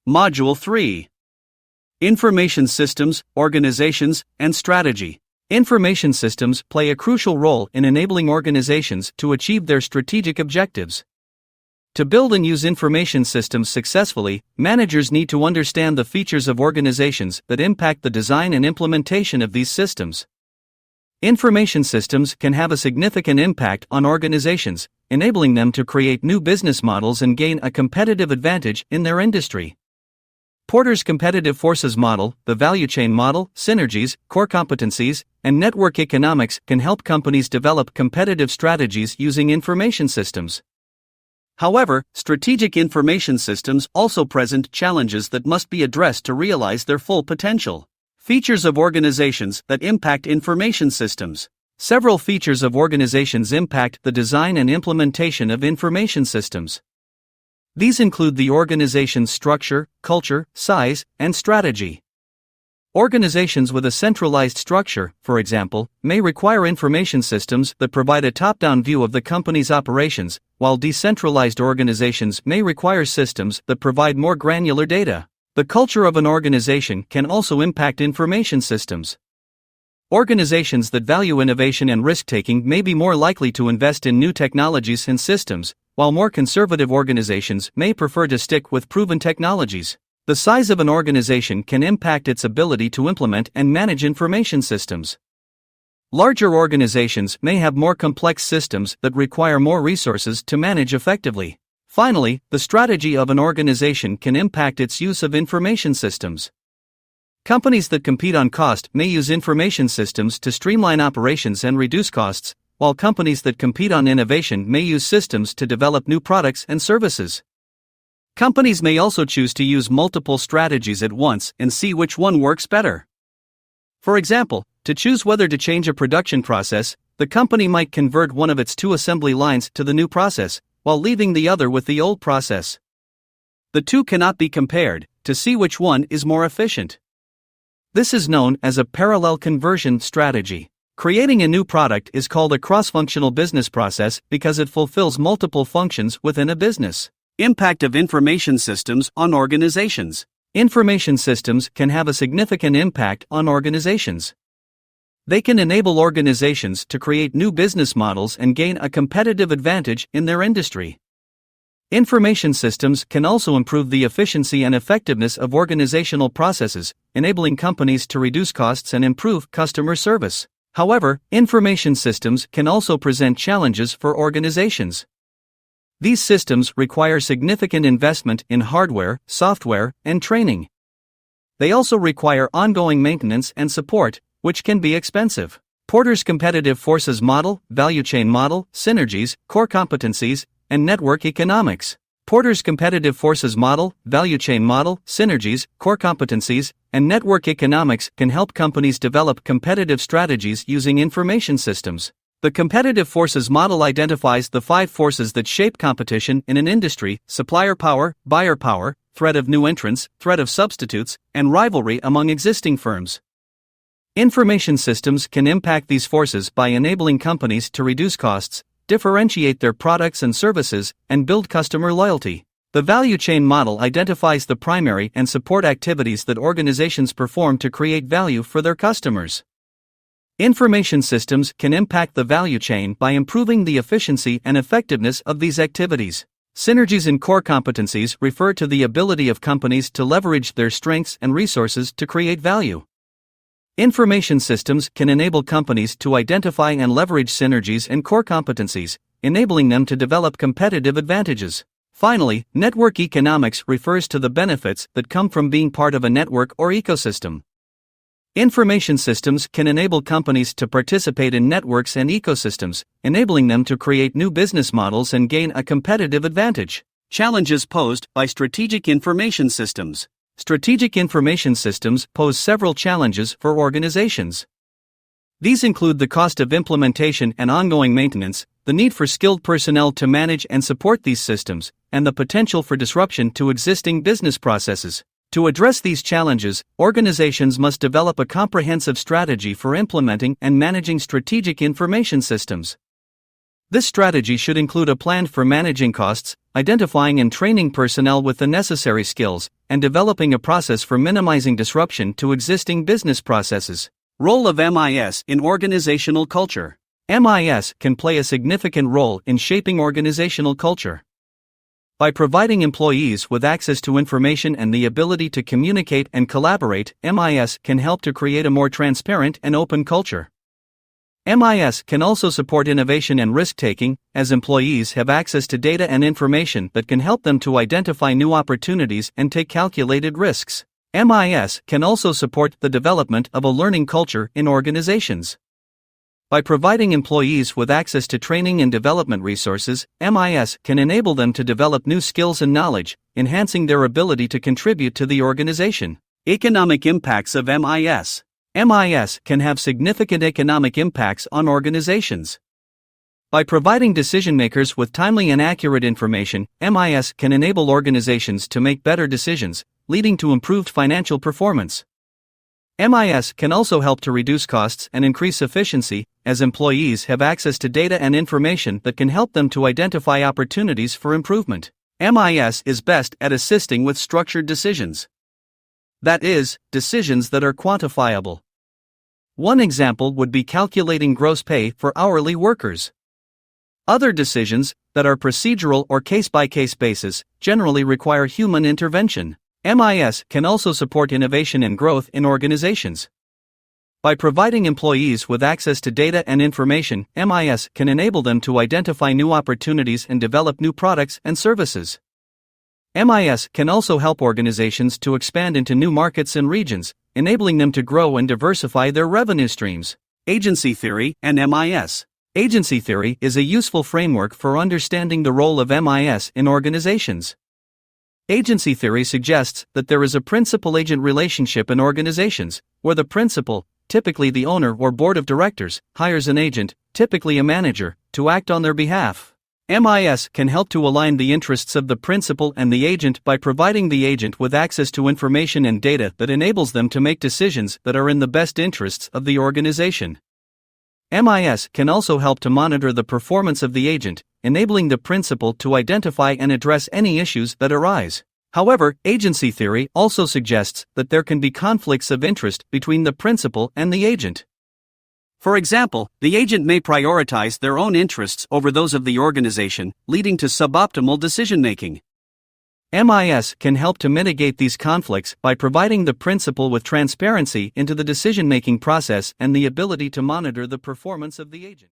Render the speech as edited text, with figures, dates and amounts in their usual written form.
Module 3. Information Systems, Organizations, and Strategy. Information systems play a crucial role in enabling organizations to achieve their strategic objectives. To build and use information systems successfully, managers need to understand the features of organizations that impact the design and implementation of these systems. Information systems can have a significant impact on organizations, enabling them to create new business models and gain a competitive advantage in their industry. Porter's competitive forces model, the value chain model, synergies, core competencies, and network economics can help companies develop competitive strategies using information systems. However, strategic information systems also present challenges that must be addressed to realize their full potential. Features of organizations that impact information systems. Several features of organizations impact the design and implementation of information systems. These include the organization's structure, culture, size, and strategy. Organizations with a centralized structure, for example, may require information systems that provide a top-down view of the company's operations, while decentralized organizations may require systems that provide more granular data. The culture of an organization can also impact information systems. Organizations that value innovation and risk-taking may be more likely to invest in new technologies and systems, while more conservative organizations may prefer to stick with proven technologies. The size of an organization can impact its ability to implement and manage information systems. Larger organizations may have more complex systems that require more resources to manage effectively. Finally, the strategy of an organization can impact its use of information systems. Companies that compete on cost may use information systems to streamline operations and reduce costs, while companies that compete on innovation may use systems to develop new products and services. Companies may also choose to use multiple strategies at once and see which one works better. For example, to choose whether to change a production process, the company might convert one of its 2 assembly lines to the new process, while leaving the other with the old process. The two cannot be compared to see which one is more efficient. This is known as a parallel conversion strategy. Creating a new product is called a cross-functional business process because it fulfills multiple functions within a business. Impact of information systems on organizations. Information systems can have a significant impact on organizations. They can enable organizations to create new business models and gain a competitive advantage in their industry. Information systems can also improve the efficiency and effectiveness of organizational processes, enabling companies to reduce costs and improve customer service. However, information systems can also present challenges for organizations. These systems require significant investment in hardware, software, and training. They also require ongoing maintenance and support, which can be expensive. Porter's competitive forces model, value chain model, synergies, core competencies, and network economics. Porter's competitive forces model, value chain model, synergies, core competencies, and network economics can help companies develop competitive strategies using information systems. The competitive forces model identifies the 5 forces that shape competition in an industry: supplier power, buyer power, threat of new entrants, threat of substitutes, and rivalry among existing firms. Information systems can impact these forces by enabling companies to reduce costs, differentiate their products and services, and build customer loyalty. The value chain model identifies the primary and support activities that organizations perform to create value for their customers. Information systems can impact the value chain by improving the efficiency and effectiveness of these activities. Synergies and core competencies refer to the ability of companies to leverage their strengths and resources to create value. Information systems can enable companies to identify and leverage synergies and core competencies, enabling them to develop competitive advantages. Finally, network economics refers to the benefits that come from being part of a network or ecosystem. Information systems can enable companies to participate in networks and ecosystems, enabling them to create new business models and gain a competitive advantage. Challenges posed by strategic information systems. Strategic information systems pose several challenges for organizations. These include the cost of implementation and ongoing maintenance, the need for skilled personnel to manage and support these systems, and the potential for disruption to existing business processes. To address these challenges, organizations must develop a comprehensive strategy for implementing and managing strategic information systems. This strategy should include a plan for managing costs, identifying and training personnel with the necessary skills, and developing a process for minimizing disruption to existing business processes. Role of MIS in organizational culture. MIS can play a significant role in shaping organizational culture. By providing employees with access to information and the ability to communicate and collaborate, MIS can help to create a more transparent and open culture. MIS can also support innovation and risk-taking, as employees have access to data and information that can help them to identify new opportunities and take calculated risks. MIS can also support the development of a learning culture in organizations. By providing employees with access to training and development resources, MIS can enable them to develop new skills and knowledge, enhancing their ability to contribute to the organization. Economic impacts of MIS. MIS can have significant economic impacts on organizations. By providing decision-makers with timely and accurate information, MIS can enable organizations to make better decisions, leading to improved financial performance. MIS can also help to reduce costs and increase efficiency, as employees have access to data and information that can help them to identify opportunities for improvement. MIS is best at assisting with structured decisions. That is, decisions that are quantifiable. One example would be calculating gross pay for hourly workers. Other decisions, that are procedural or case-by-case basis, generally require human intervention. MIS can also support innovation and growth in organizations. By providing employees with access to data and information, MIS can enable them to identify new opportunities and develop new products and services. MIS can also help organizations to expand into new markets and regions, enabling them to grow and diversify their revenue streams. Agency theory and MIS. Agency theory is a useful framework for understanding the role of MIS in organizations. Agency theory suggests that there is a principal-agent relationship in organizations, where the principal, typically the owner or board of directors, hires an agent, typically a manager, to act on their behalf. MIS can help to align the interests of the principal and the agent by providing the agent with access to information and data that enables them to make decisions that are in the best interests of the organization. MIS can also help to monitor the performance of the agent, enabling the principal to identify and address any issues that arise. However, agency theory also suggests that there can be conflicts of interest between the principal and the agent. For example, the agent may prioritize their own interests over those of the organization, leading to suboptimal decision-making. MIS can help to mitigate these conflicts by providing the principal with transparency into the decision-making process and the ability to monitor the performance of the agent.